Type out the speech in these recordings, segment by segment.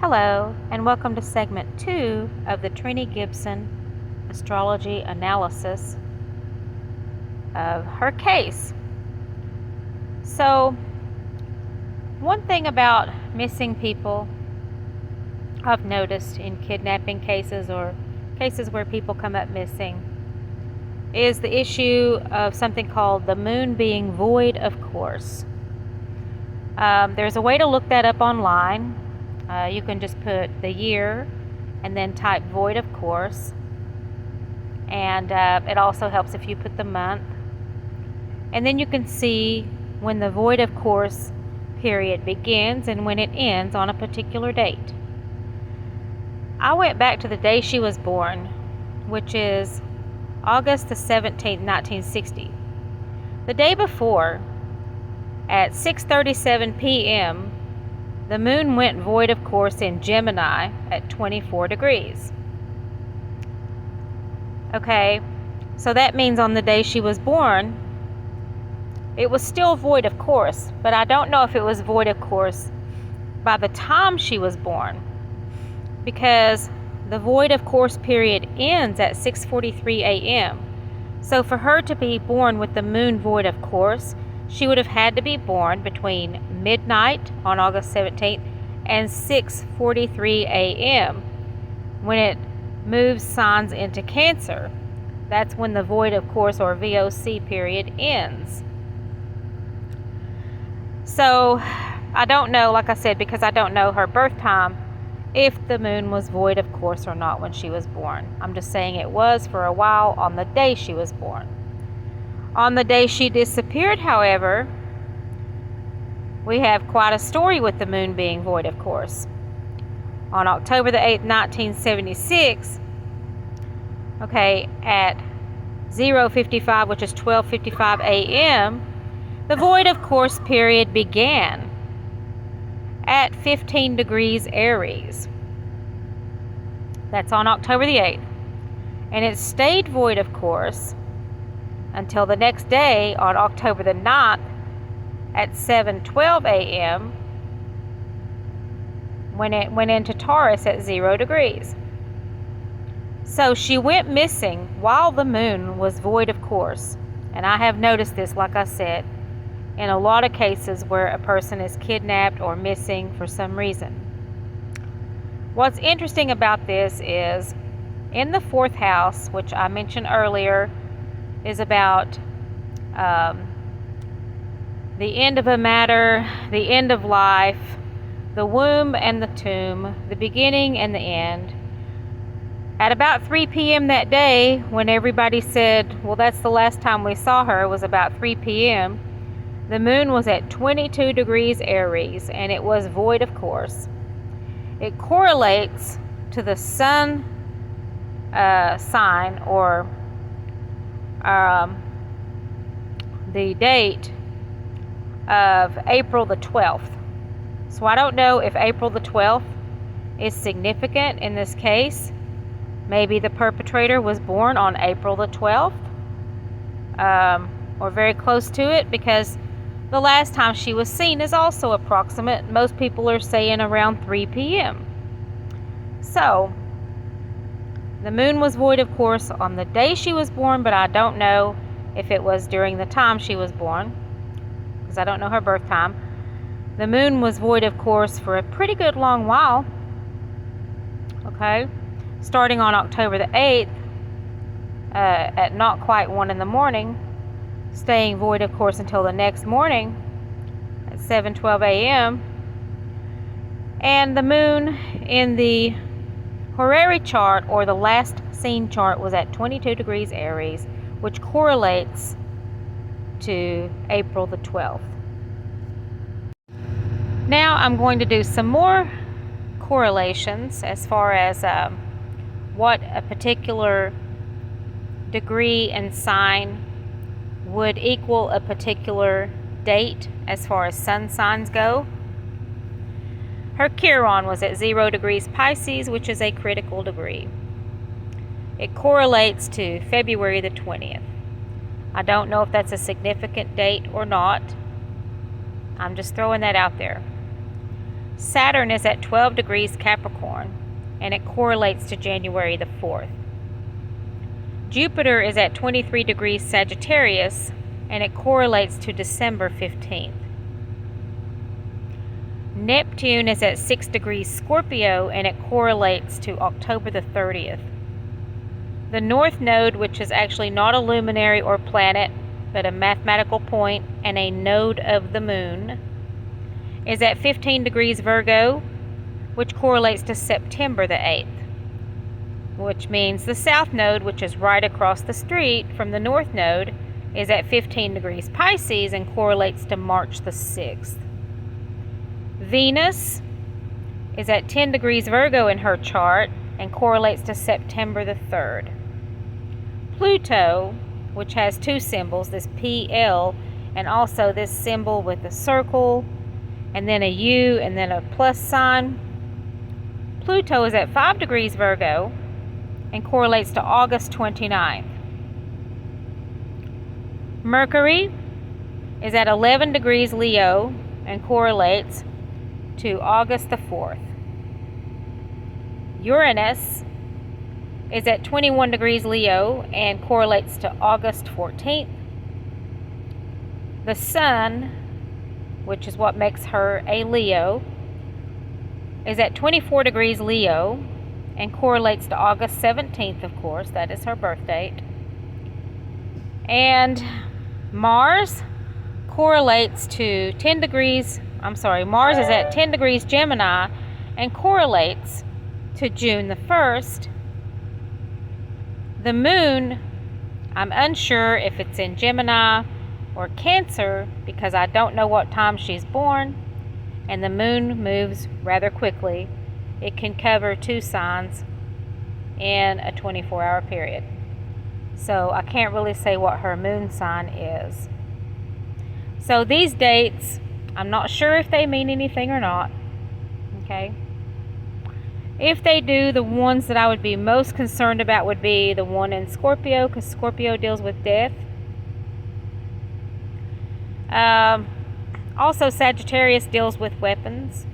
Hello, and welcome to segment 2 of the Trenny Gibson astrology analysis of her case. So, one thing about missing people I've noticed in kidnapping cases or cases where people come up missing is the issue of something called the moon being void of course. There's a way to look that up online. You can just put the year and then type void of course, and it also helps if you put the month, and then you can see when the void of course period begins and when it ends on a particular date. I went back to the day she was born, which is August the 17th, 1960. The day before, at 6:37 p.m., the moon went void of course in Gemini at 24 degrees. Okay, so that means on the day she was born, it was still void of course, but I don't know if it was void of course by the time she was born, because the void of course period ends at 6:43 a.m. So for her to be born with the moon void of course, she would have had to be born between midnight on August 17th and 6:43 a.m. when it moves signs into Cancer. That's when the void of course or VOC period ends. So I don't know, like I said, because I don't know her birth time, if the moon was void of course or not when she was born. I'm just saying it was for a while on the day she was born. On the day she disappeared, however, we have quite a story with the moon being void of course. On October the 8th, 1976, at 0:55, which is 12:55 a.m., the void of course period began at 15 degrees Aries. That's on October the 8th. And it stayed void of course until the next day on October the 9th at 7:12 a.m. when it went into Taurus at 0 degrees. So she went missing while the moon was void of course. And I have noticed this, like I said, in a lot of cases where a person is kidnapped or missing for some reason. What's interesting about this is in the 4th house, which I mentioned earlier, is about the end of a matter, the end of life, the womb and the tomb, the beginning and the end. At about 3 p.m. that day, when everybody said, well, that's the last time we saw her, it was about 3 p.m., the moon was at 22 degrees Aries, and it was void of course. It correlates to the sun sign, or the date of April the 12th. So I don't know if April the 12th is significant in this case. Maybe the perpetrator was born on April the 12th, or very close to it, because the last time she was seen is also approximate. Most people are saying around 3 p.m. So the moon was void of course on the day she was born, but I don't know if it was during the time she was born, because I don't know her birth time. The moon was void of course for a pretty good long while. Okay, starting on October the 8th at not quite 1 in the morning, staying void of course until the next morning at 7:12 a.m. And the moon in the horary chart, or the last seen chart, was at 22 degrees Aries, which correlates to April the 12th. Now I'm going to do some more correlations as far as what a particular degree and sign would equal a particular date as far as sun signs go. Her Chiron was at 0 degrees Pisces, which is a critical degree. It correlates to February the 20th. I don't know if that's a significant date or not. I'm just throwing that out there. Saturn is at 12 degrees Capricorn, and it correlates to January the 4th. Jupiter is at 23 degrees Sagittarius, and it correlates to December 15th. Neptune is at 6 degrees Scorpio, and it correlates to October the 30th. The North Node, which is actually not a luminary or planet, but a mathematical point and a node of the moon, is at 15 degrees Virgo, which correlates to September the 8th, which means the South Node, which is right across the street from the North Node, is at 15 degrees Pisces and correlates to March the 6th. Venus is at 10 degrees Virgo in her chart and correlates to September the 3rd. Pluto, which has two symbols, this PL, and also this symbol with a circle, and then a U, and then a plus sign. Pluto is at 5 degrees Virgo and correlates to August 29th. Mercury is at 11 degrees Leo and correlates to August the 4th. Uranus is at 21 degrees Leo and correlates to August 14th. The Sun, which is what makes her a Leo, is at 24 degrees Leo and correlates to August 17th, of course. That is her birth date. And Mars correlates to Mars is at 10 degrees Gemini and correlates to June the 1st. The Moon, I'm unsure if it's in Gemini or Cancer because I don't know what time she's born, and the Moon moves rather quickly. It can cover two signs in a 24-hour period. So I can't really say what her moon sign is. So these dates, I'm not sure if they mean anything or not. Okay? If they do, the ones that I would be most concerned about would be the one in Scorpio, because Scorpio deals with death. Also, Sagittarius deals with weapons.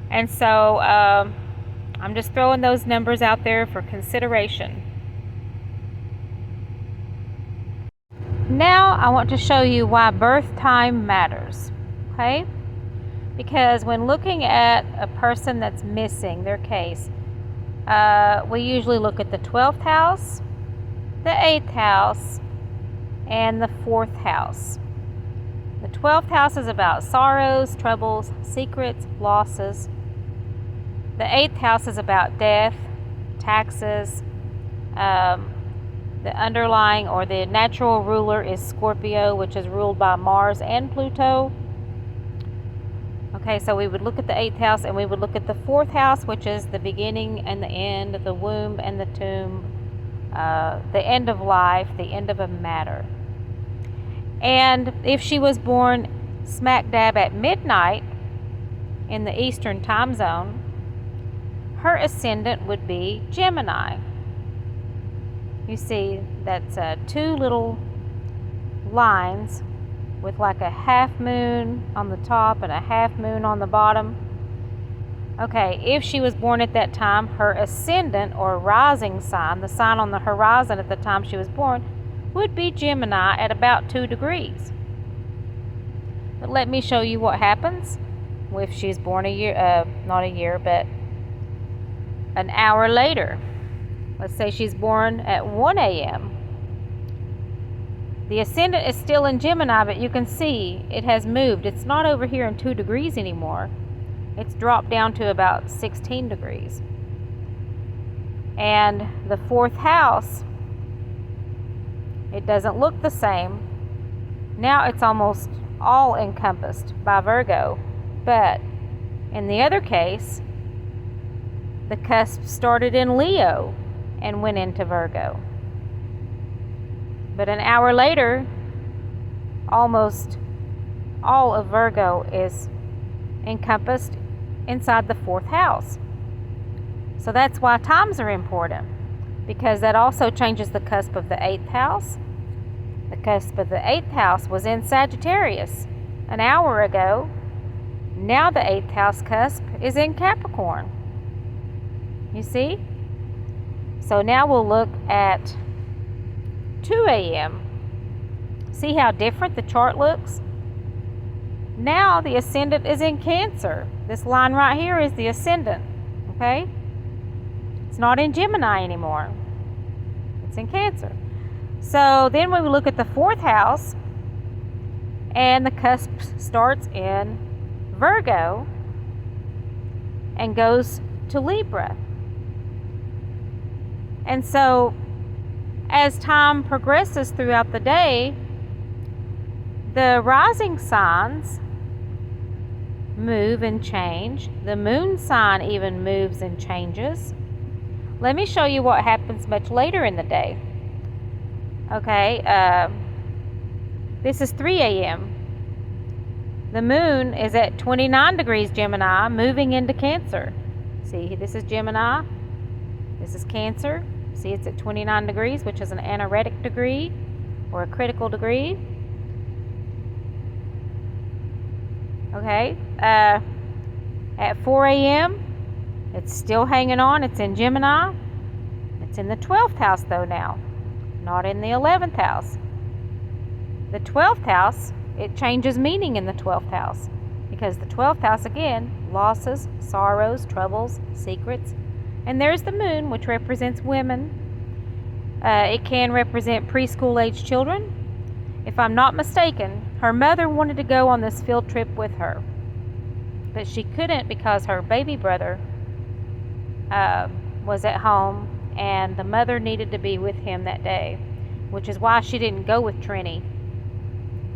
And so I'm just throwing those numbers out there for consideration. Now I want to show you why birth time matters. Okay? Because when looking at a person that's missing, their case, we usually look at the 12th house, the 8th house, and the 4th house. The 12th house is about sorrows, troubles, secrets, losses. The 8th house is about death, taxes. The underlying or the natural ruler is Scorpio, which is ruled by Mars and Pluto. Okay, so we would look at the 8th house and we would look at the 4th house, which is the beginning and the end, the womb and the tomb, the end of life, the end of a matter. And if she was born smack dab at midnight in the Eastern time zone, her ascendant would be Gemini. You see, that's two little lines with like a half moon on the top and a half moon on the bottom. Okay, if she was born at that time, her ascendant or rising sign, the sign on the horizon at the time she was born, would be Gemini at about 2 degrees. But let me show you what happens if she's born not a year, but an hour later. Let's say she's born at 1 a.m. The ascendant is still in Gemini, but you can see it has moved. It's not over here in 2 degrees anymore. It's dropped down to about 16 degrees. And the 4th house, it doesn't look the same. Now it's almost all encompassed by Virgo. But in the other case, the cusp started in Leo and went into Virgo. But an hour later, almost all of Virgo is encompassed inside the 4th house. So that's why times are important, because that also changes the cusp of the 8th house. The cusp of the 8th house was in Sagittarius an hour ago. Now the 8th house cusp is in Capricorn. You see? So now we'll look at 2 a.m. See how different the chart looks? Now the ascendant is in Cancer. This line right here is the ascendant, okay? It's not in Gemini anymore. It's in Cancer. So then we look at the 4th house, and the cusp starts in Virgo and goes to Libra. And so as time progresses throughout the day, the rising signs move and change. The moon sign even moves and changes. Let me show you what happens much later in the day. Okay, this is 3 a.m. The moon is at 29 degrees Gemini, moving into Cancer. See, this is Gemini. This is Cancer. See, it's at 29 degrees, which is an anaretic degree or a critical degree. Okay, at 4 a.m., it's still hanging on. It's in Gemini. It's in the 12th house, though, now, not in the 11th house. The 12th house, it changes meaning in the 12th house because the 12th house, again, losses, sorrows, troubles, secrets. And there's the moon, which represents women. It can represent preschool-age children. If I'm not mistaken, her mother wanted to go on this field trip with her, but she couldn't because her baby brother was at home, and the mother needed to be with him that day, which is why she didn't go with Trenny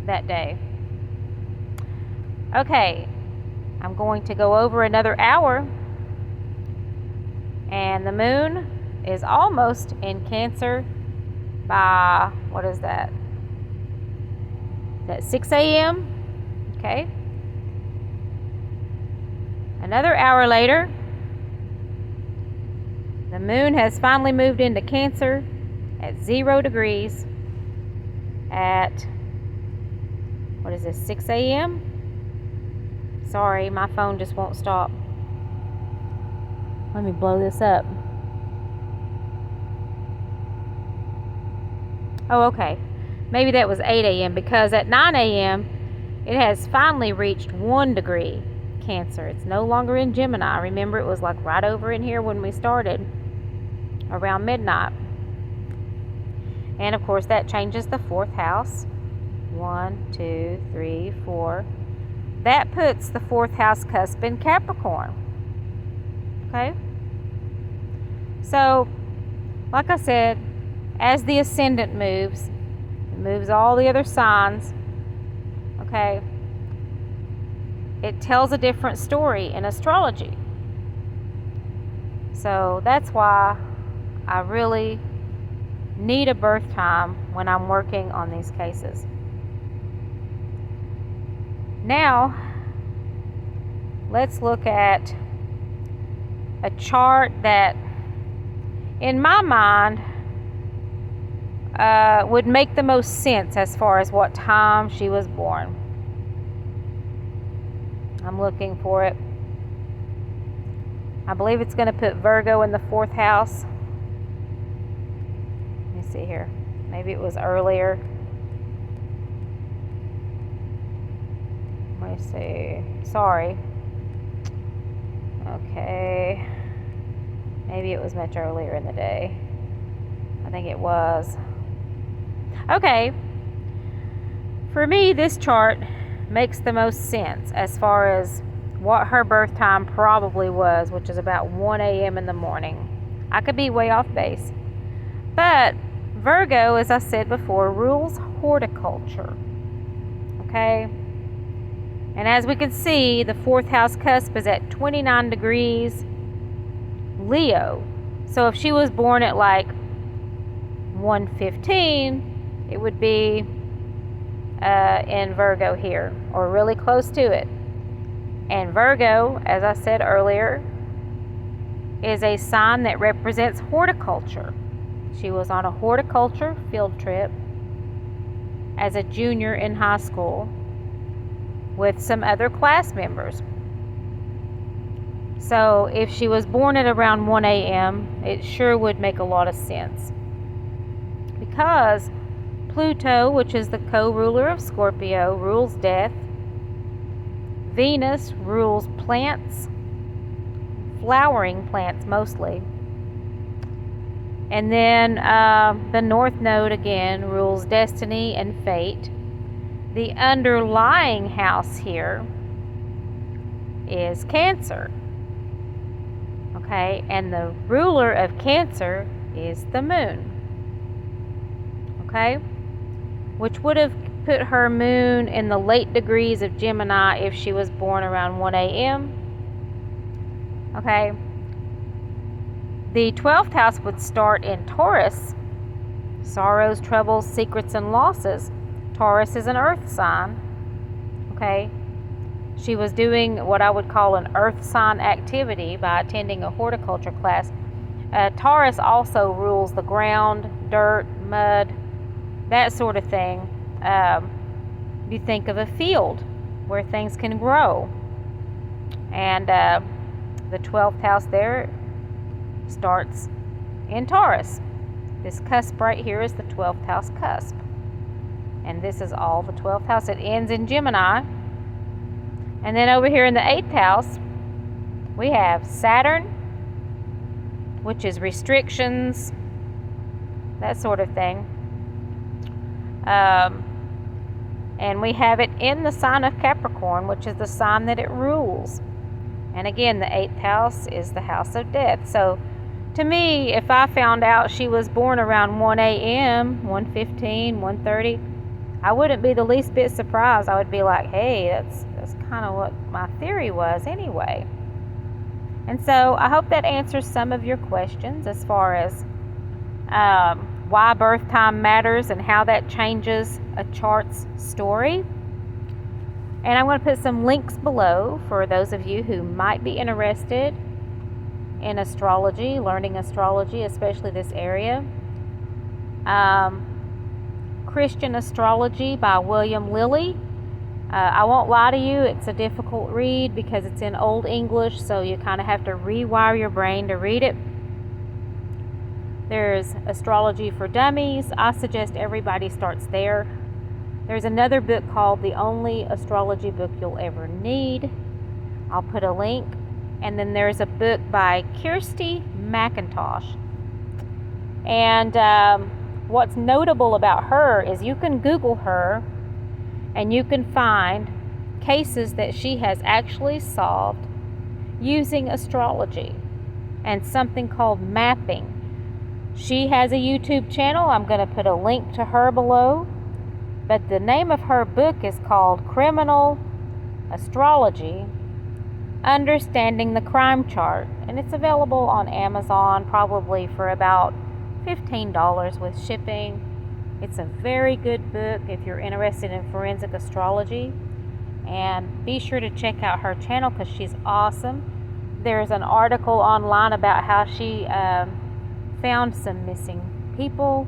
that day. Okay, I'm going to go over another hour, and the moon is almost in Cancer by, what is that? That's 6 a.m. Okay. Another hour later, the moon has finally moved into Cancer at 0 degrees at, what is this, 6 a.m.? Sorry, my phone just won't stop. Let me blow this up. Oh, okay. Maybe that was 8 a.m. because at 9 a.m. it has finally reached 1 degree Cancer. It's no longer in Gemini. Remember, it was like right over in here when we started, around midnight. And of course, that changes the 4th house. 1, 2, 3, 4. That puts the 4th house cusp in Capricorn. Okay? So, like I said, as the ascendant moves, it moves all the other signs. Okay? It tells a different story in astrology. So that's why I really need a birth time when I'm working on these cases. Now, let's look at a chart that, in my mind, would make the most sense as far as what time she was born. I'm looking for it. I believe it's going to put Virgo in the 4th house. Let me see here. Maybe it was earlier. Let me see. Sorry. Okay. Maybe it was much earlier in the day. I think it was. Okay. For me, this chart makes the most sense as far as what her birth time probably was, which is about 1 a.m. in the morning. I could be way off base. But Virgo, as I said before, rules horticulture. Okay? And as we can see, the 4th house cusp is at 29 degrees Leo. So if she was born at like 1:15, it would be in Virgo here, or really close to it. And Virgo, as I said earlier, is a sign that represents horticulture. She was on a horticulture field trip as a junior in high school with some other class members. So if she was born at around 1 a.m., it sure would make a lot of sense. Because Pluto, which is the co-ruler of Scorpio, rules death. Venus rules plants, flowering plants mostly. And then the North Node again rules destiny and fate. The underlying house here is Cancer. Okay, and the ruler of Cancer is the moon. Okay, which would have put her moon in the late degrees of Gemini if she was born around 1 a.m. Okay, the 12th house would start in Taurus. Sorrows, troubles, secrets, and losses. Taurus is an earth sign. Okay, she was doing what I would call an earth sign activity by attending a horticulture class. Taurus also rules the ground, dirt, mud, that sort of thing. You think of a field where things can grow. And the 12th house there starts in Taurus. This cusp right here is the 12th house cusp. And this is all the 12th house. It ends in Gemini. And then over here in the 8th house, we have Saturn, which is restrictions, that sort of thing. And we have it in the sign of Capricorn, which is the sign that it rules. And again, the 8th house is the house of death. So to me, if I found out she was born around 1 a.m., 1:15, 1:30, I wouldn't be the least bit surprised. I would be like, hey, that's kind of what my theory was anyway. And so I hope that answers some of your questions as far as why birth time matters and how that changes a chart's story. And I'm going to put some links below for those of you who might be interested in astrology, learning astrology, especially this area. Christian Astrology by William Lilly. I won't lie to you, it's a difficult read because it's in Old English, so you kind of have to rewire your brain to read it. There's Astrology for Dummies. I suggest everybody starts there. There's another book called The Only Astrology Book You'll Ever Need. I'll put a link. And then there's a book by Kirsty McIntosh. And what's notable about her is you can Google her and you can find cases that she has actually solved using astrology and something called mapping. She has a YouTube channel. I'm going to put a link to her below. But the name of her book is called Criminal Astrology, Understanding the Crime Chart. And it's available on Amazon probably for about $15 with shipping. It's a very good book if you're interested in forensic astrology. And be sure to check out her channel because she's awesome. There's an article online about how she found some missing people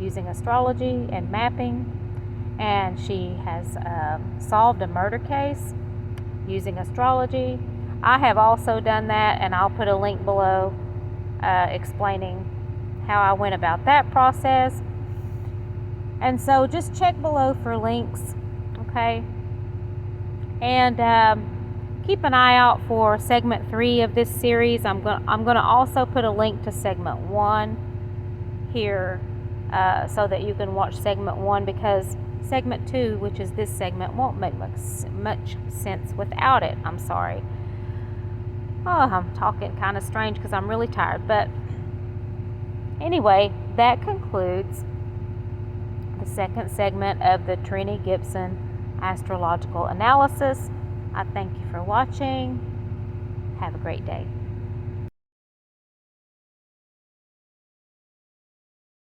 using astrology and mapping. And she has solved a murder case using astrology. I have also done that, and I'll put a link below explaining how I went about that process. And so just check below for links, okay? And keep an eye out for segment 3 of this series. I'm gonna also put a link to segment 1 here so that you can watch segment 1, because segment 2, which is this segment, won't make much sense without it. I'm sorry. Oh, I'm talking kind of strange because I'm really tired. But anyway, that concludes the second segment of the Trenny Gibson astrological analysis. I thank you for watching. Have a great day.